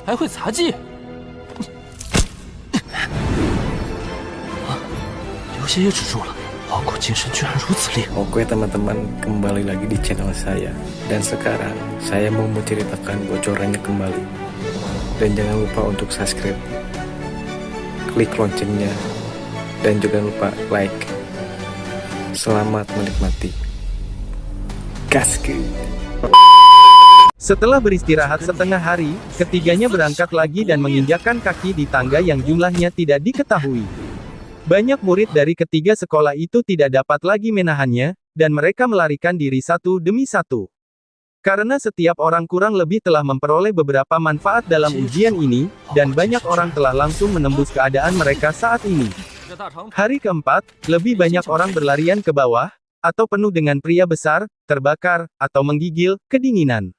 还会杂技。流血也止住了，包括金身居然如此厉害。 Oke teman-teman, kembali lagi di channel saya. Dan sekarang saya mau menceritakan bocorannya kembali. Dan jangan lupa untuk subscribe, klik loncengnya, dan jangan lupa like. Selamat menikmati. Gaskeun. Setelah beristirahat setengah hari, ketiganya berangkat lagi dan menginjakkan kaki di tangga yang jumlahnya tidak diketahui. Banyak murid dari ketiga sekolah itu tidak dapat lagi menahannya, dan mereka melarikan diri satu demi satu. Karena setiap orang kurang lebih telah memperoleh beberapa manfaat dalam ujian ini, dan banyak orang telah langsung menembus keadaan mereka saat ini. Hari keempat, lebih banyak orang berlarian ke bawah, atau penuh dengan pria besar, terbakar, atau menggigil, kedinginan.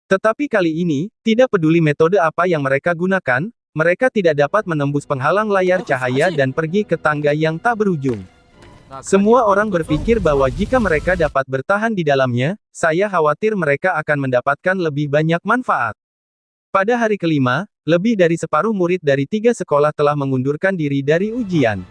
Tetapi kali ini, tidak peduli metode apa yang mereka gunakan, mereka tidak dapat menembus penghalang layar cahaya dan pergi ke tangga yang tak berujung. Semua orang berpikir bahwa jika mereka dapat bertahan di dalamnya, saya khawatir mereka akan mendapatkan lebih banyak manfaat. Pada hari kelima, lebih dari separuh murid dari tiga sekolah telah mengundurkan diri dari ujian.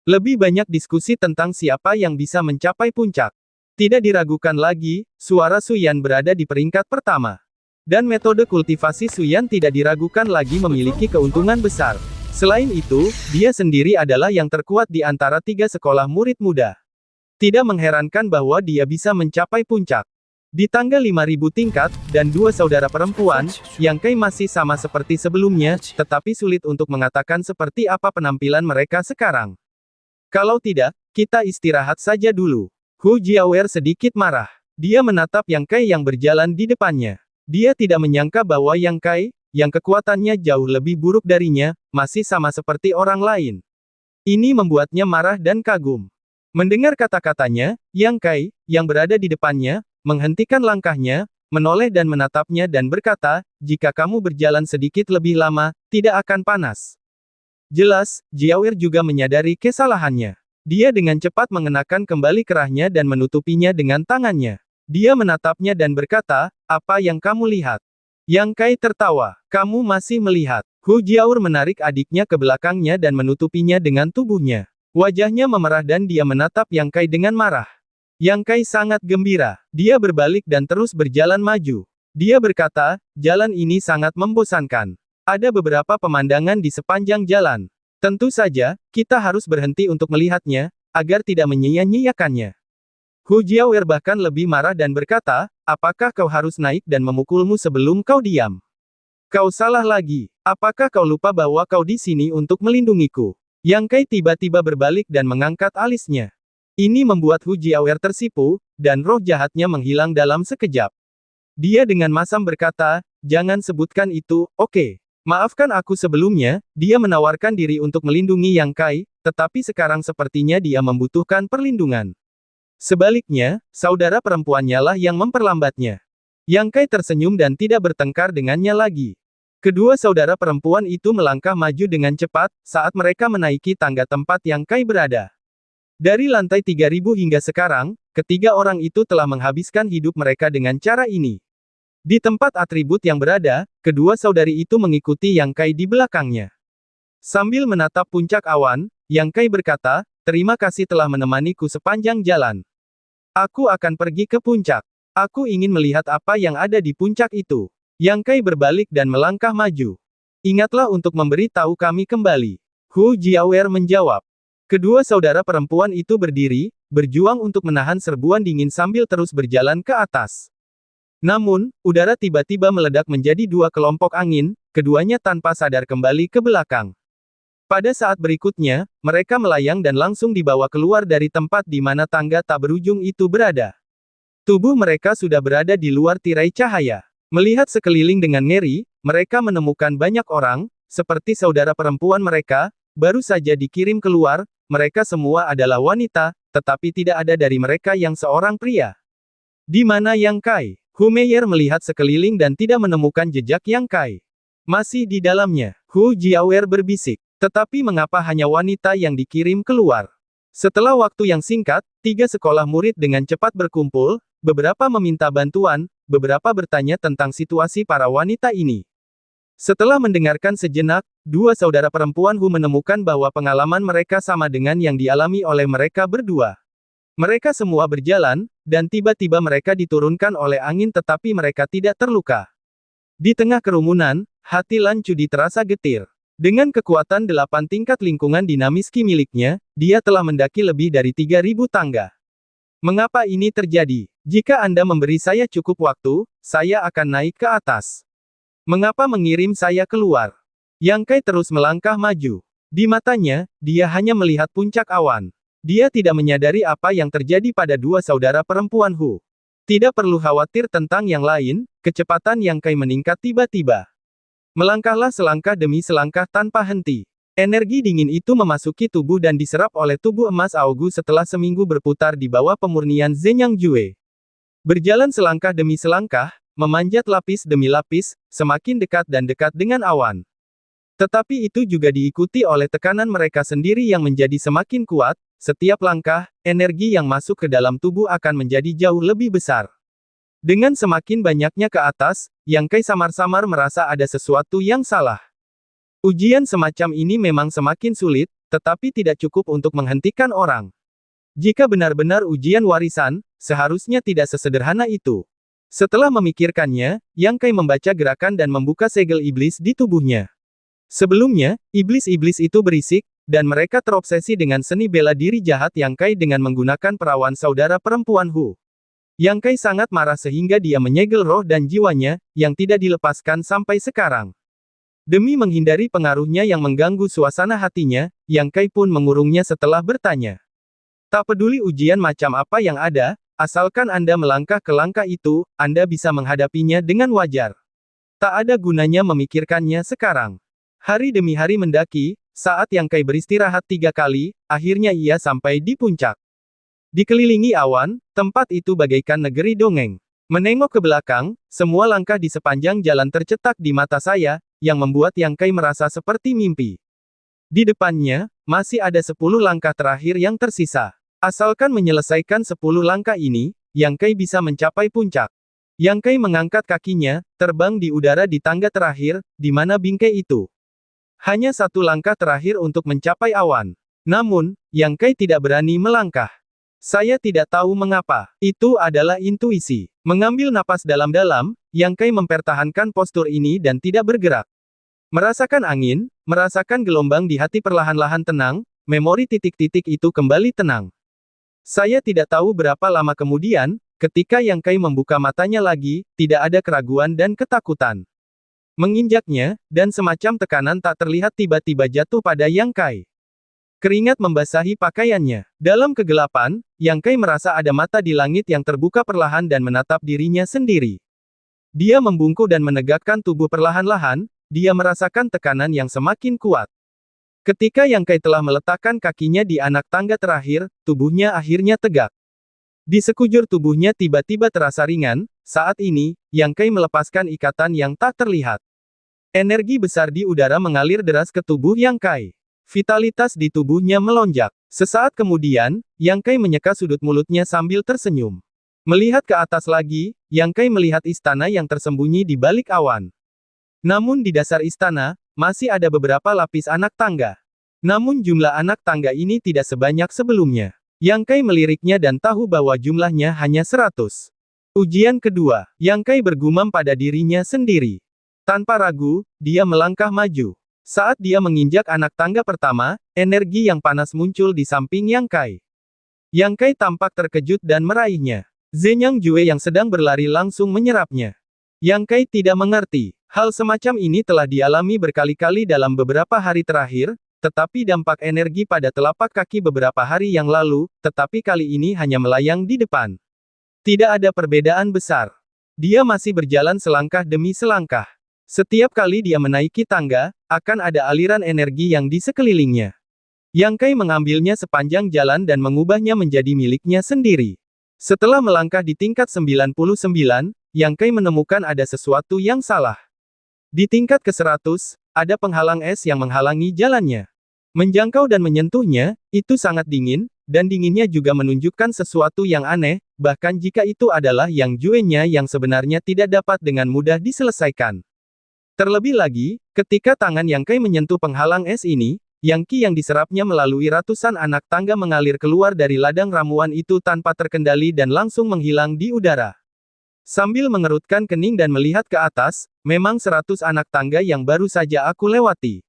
Lebih banyak diskusi tentang siapa yang bisa mencapai puncak. Tidak diragukan lagi, suara Suyan berada di peringkat pertama. Dan metode kultivasi Suyan tidak diragukan lagi memiliki keuntungan besar. Selain itu, dia sendiri adalah yang terkuat di antara tiga sekolah murid muda. Tidak mengherankan bahwa dia bisa mencapai puncak. Di tangga 5.000 tingkat, dan dua saudara perempuan, Yang Kai masih sama seperti sebelumnya, tetapi sulit untuk mengatakan seperti apa penampilan mereka sekarang. Kalau tidak, kita istirahat saja dulu. Hu Jiawer sedikit marah. Dia menatap Yang Kai yang berjalan di depannya. Dia tidak menyangka bahwa Yang Kai, yang kekuatannya jauh lebih buruk darinya, masih sama seperti orang lain. Ini membuatnya marah dan kagum. Mendengar kata-katanya, Yang Kai, yang berada di depannya, menghentikan langkahnya, menoleh dan menatapnya dan berkata, jika kamu berjalan sedikit lebih lama, tidak akan panas. Jelas, Jiawer juga menyadari kesalahannya. Dia dengan cepat mengenakan kembali kerahnya dan menutupinya dengan tangannya. Dia menatapnya dan berkata, apa yang kamu lihat? Yang Kai tertawa. Kamu masih melihat. Hu Jiaur menarik adiknya ke belakangnya dan menutupinya dengan tubuhnya. Wajahnya memerah dan dia menatap Yang Kai dengan marah. Yang Kai sangat gembira. Dia berbalik dan terus berjalan maju. Dia berkata, jalan ini sangat membosankan. Ada beberapa pemandangan di sepanjang jalan. Tentu saja, kita harus berhenti untuk melihatnya, agar tidak menyia-nyiakannya. Hu Jiawer bahkan lebih marah dan berkata, apakah kau harus naik dan memukulmu sebelum kau diam? Kau salah lagi. Apakah kau lupa bahwa kau di sini untuk melindungiku? Yang Kai tiba-tiba berbalik dan mengangkat alisnya. Ini membuat Hu Jiawer tersipu, dan roh jahatnya menghilang dalam sekejap. Dia dengan masam berkata, jangan sebutkan itu, oke. Maafkan aku sebelumnya, dia menawarkan diri untuk melindungi Yang Kai, tetapi sekarang sepertinya dia membutuhkan perlindungan. Sebaliknya, saudara perempuannya lah yang memperlambatnya. Yang Kai tersenyum dan tidak bertengkar dengannya lagi. Kedua saudara perempuan itu melangkah maju dengan cepat, saat mereka menaiki tangga tempat Yang Kai berada. Dari lantai 3.000 hingga sekarang, ketiga orang itu telah menghabiskan hidup mereka dengan cara ini. Di tempat atribut yang berada, kedua saudari itu mengikuti Yang Kai di belakangnya. Sambil menatap puncak awan, Yang Kai berkata, terima kasih telah menemaniku sepanjang jalan. Aku akan pergi ke puncak. Aku ingin melihat apa yang ada di puncak itu. Yang Kai berbalik dan melangkah maju. Ingatlah untuk memberi tahu kami kembali. Hu Jiawer menjawab. Kedua saudara perempuan itu berdiri, berjuang untuk menahan serbuan dingin sambil terus berjalan ke atas. Namun, udara tiba-tiba meledak menjadi dua kelompok angin, keduanya tanpa sadar kembali ke belakang. Pada saat berikutnya, mereka melayang dan langsung dibawa keluar dari tempat di mana tangga tak berujung itu berada. Tubuh mereka sudah berada di luar tirai cahaya. Melihat sekeliling dengan ngeri, mereka menemukan banyak orang, seperti saudara perempuan mereka, baru saja dikirim keluar, mereka semua adalah wanita, tetapi tidak ada dari mereka yang seorang pria. Di mana Yang Kai? Hu Meier melihat sekeliling dan tidak menemukan jejak Yang Kai. Masih di dalamnya, Hu Jiawer berbisik. Tetapi mengapa hanya wanita yang dikirim keluar? Setelah waktu yang singkat, tiga sekolah murid dengan cepat berkumpul, beberapa meminta bantuan, beberapa bertanya tentang situasi para wanita ini. Setelah mendengarkan sejenak, dua saudara perempuan Hu menemukan bahwa pengalaman mereka sama dengan yang dialami oleh mereka berdua. Mereka semua berjalan, dan tiba-tiba mereka diturunkan oleh angin tetapi mereka tidak terluka. Di tengah kerumunan, hati Lan Cudi terasa getir. Dengan kekuatan 8 tingkat lingkungan dinamis Qi miliknya, dia telah mendaki lebih dari 3.000 tangga. Mengapa ini terjadi? Jika Anda memberi saya cukup waktu, saya akan naik ke atas. Mengapa mengirim saya keluar? Yang Kai terus melangkah maju. Di matanya, dia hanya melihat puncak awan. Dia tidak menyadari apa yang terjadi pada dua saudara perempuan Hu. Tidak perlu khawatir tentang yang lain, kecepatan Yang Kai meningkat tiba-tiba. Melangkahlah selangkah demi selangkah tanpa henti. Energi dingin itu memasuki tubuh dan diserap oleh tubuh emas Aogu setelah seminggu berputar di bawah pemurnian Zenyang Jue. Berjalan selangkah demi selangkah, memanjat lapis demi lapis, semakin dekat dan dekat dengan awan. Tetapi itu juga diikuti oleh tekanan mereka sendiri yang menjadi semakin kuat. Setiap langkah, energi yang masuk ke dalam tubuh akan menjadi jauh lebih besar. Dengan semakin banyaknya ke atas, Yang Kai samar-samar merasa ada sesuatu yang salah. Ujian semacam ini memang semakin sulit, tetapi tidak cukup untuk menghentikan orang. Jika benar-benar ujian warisan, seharusnya tidak sesederhana itu. Setelah memikirkannya, Yang Kai membaca gerakan dan membuka segel iblis di tubuhnya. Sebelumnya, iblis-iblis itu berisik, dan mereka terobsesi dengan seni bela diri jahat Yang Kai dengan menggunakan perawan saudara perempuan Hu. Yang Kai sangat marah sehingga dia menyegel roh dan jiwanya, yang tidak dilepaskan sampai sekarang. Demi menghindari pengaruhnya yang mengganggu suasana hatinya, Yang Kai pun mengurungnya setelah bertanya. Tak peduli ujian macam apa yang ada, asalkan Anda melangkah ke langkah itu, Anda bisa menghadapinya dengan wajar. Tak ada gunanya memikirkannya sekarang. Hari demi hari mendaki, saat Yang Kai beristirahat 3 kali, akhirnya ia sampai di puncak. Dikelilingi awan, tempat itu bagaikan negeri dongeng. Menengok ke belakang, semua langkah di sepanjang jalan tercetak di mata saya, yang membuat Yang Kai merasa seperti mimpi. Di depannya, masih ada 10 langkah terakhir yang tersisa. Asalkan menyelesaikan 10 langkah ini, Yang Kai bisa mencapai puncak. Yang Kai mengangkat kakinya, terbang di udara di tangga terakhir, di mana bingkai itu. Hanya 1 langkah terakhir untuk mencapai awan. Namun, Yang Kai tidak berani melangkah. Saya tidak tahu mengapa. Itu adalah intuisi. Mengambil napas dalam-dalam, Yang Kai mempertahankan postur ini dan tidak bergerak. Merasakan angin, merasakan gelombang di hati perlahan-lahan tenang, memori titik-titik itu kembali tenang. Saya tidak tahu berapa lama kemudian, ketika Yang Kai membuka matanya lagi, tidak ada keraguan dan ketakutan. Menginjaknya, dan semacam tekanan tak terlihat tiba-tiba jatuh pada Yang Kai. Keringat membasahi pakaiannya. Dalam kegelapan, Yang Kai merasa ada mata di langit yang terbuka perlahan dan menatap dirinya sendiri. Dia membungkuk dan menegakkan tubuh perlahan-lahan, dia merasakan tekanan yang semakin kuat. Ketika Yang Kai telah meletakkan kakinya di anak tangga terakhir, tubuhnya akhirnya tegak. Di sekujur tubuhnya tiba-tiba terasa ringan. Saat ini, Yang Kai melepaskan ikatan yang tak terlihat. Energi besar di udara mengalir deras ke tubuh Yang Kai. Vitalitas di tubuhnya melonjak. Sesaat kemudian, Yang Kai menyeka sudut mulutnya sambil tersenyum. Melihat ke atas lagi, Yang Kai melihat istana yang tersembunyi di balik awan. Namun di dasar istana, masih ada beberapa lapis anak tangga. Namun jumlah anak tangga ini tidak sebanyak sebelumnya. Yang Kai meliriknya dan tahu bahwa jumlahnya hanya 100. Ujian kedua, Yang Kai bergumam pada dirinya sendiri. Tanpa ragu, dia melangkah maju. Saat dia menginjak anak tangga pertama, energi yang panas muncul di samping Yang Kai. Yang Kai tampak terkejut dan meraihnya. Zenyang Jue yang sedang berlari langsung menyerapnya. Yang Kai tidak mengerti. Hal semacam ini telah dialami berkali-kali dalam beberapa hari terakhir, tetapi dampak energi pada telapak kaki beberapa hari yang lalu, tetapi kali ini hanya melayang di depan. Tidak ada perbedaan besar. Dia masih berjalan selangkah demi selangkah. Setiap kali dia menaiki tangga, akan ada aliran energi yang di sekelilingnya. Yang Kai mengambilnya sepanjang jalan dan mengubahnya menjadi miliknya sendiri. Setelah melangkah di tingkat 99, Yang Kai menemukan ada sesuatu yang salah. Di tingkat ke-100, ada penghalang es yang menghalangi jalannya. Menjangkau dan menyentuhnya, itu sangat dingin, dan dinginnya juga menunjukkan sesuatu yang aneh, bahkan jika itu adalah Yang Jue-nya yang sebenarnya tidak dapat dengan mudah diselesaikan. Terlebih lagi, ketika tangan Yang Kai menyentuh penghalang es ini, Yang Qi yang diserapnya melalui ratusan anak tangga mengalir keluar dari ladang ramuan itu tanpa terkendali dan langsung menghilang di udara. Sambil mengerutkan kening dan melihat ke atas, memang 100 anak tangga yang baru saja aku lewati.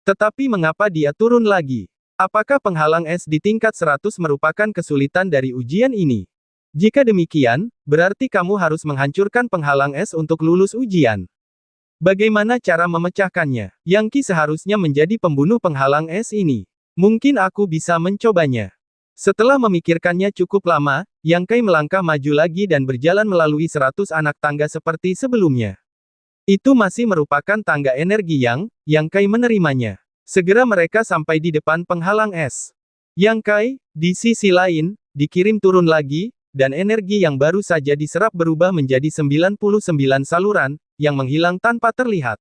Tetapi mengapa dia turun lagi? Apakah penghalang es di tingkat 100 merupakan kesulitan dari ujian ini? Jika demikian, berarti kamu harus menghancurkan penghalang es untuk lulus ujian. Bagaimana cara memecahkannya? Yang Qi seharusnya menjadi pembunuh penghalang es ini. Mungkin aku bisa mencobanya. Setelah memikirkannya cukup lama, Yang Kai melangkah maju lagi dan berjalan melalui 100 anak tangga seperti sebelumnya. Itu masih merupakan tangga energi Yang Kai menerimanya. Segera mereka sampai di depan penghalang es. Yang Kai, di sisi lain, dikirim turun lagi, dan energi yang baru saja diserap berubah menjadi 99 saluran, yang menghilang tanpa terlihat.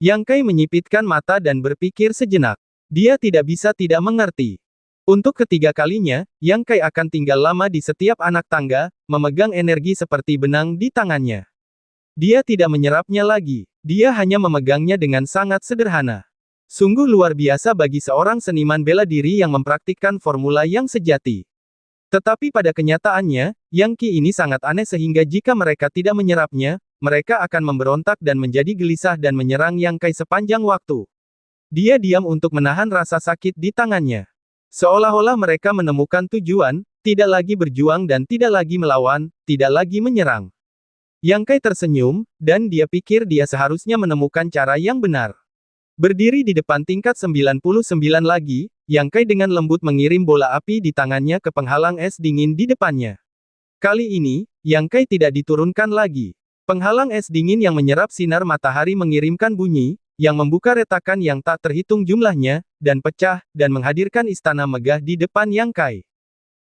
Yang Kai menyipitkan mata dan berpikir sejenak. Dia tidak bisa tidak mengerti. Untuk ketiga kalinya, Yang Kai akan tinggal lama di setiap anak tangga, memegang energi seperti benang di tangannya. Dia tidak menyerapnya lagi. Dia hanya memegangnya dengan sangat sederhana. Sungguh luar biasa bagi seorang seniman bela diri yang mempraktikkan formula yang sejati. Tetapi pada kenyataannya, Yang Qi ini sangat aneh sehingga jika mereka tidak menyerapnya, mereka akan memberontak dan menjadi gelisah dan menyerang Yang Kai sepanjang waktu. Dia diam untuk menahan rasa sakit di tangannya. Seolah-olah mereka menemukan tujuan, tidak lagi berjuang dan tidak lagi melawan, tidak lagi menyerang. Yang Kai tersenyum, dan dia pikir dia seharusnya menemukan cara yang benar. Berdiri di depan tingkat 99 lagi, Yang Kai dengan lembut mengirim bola api di tangannya ke penghalang es dingin di depannya. Kali ini, Yang Kai tidak diturunkan lagi. Penghalang es dingin yang menyerap sinar matahari mengirimkan bunyi, yang membuka retakan yang tak terhitung jumlahnya, dan pecah, dan menghadirkan istana megah di depan Yang Kai.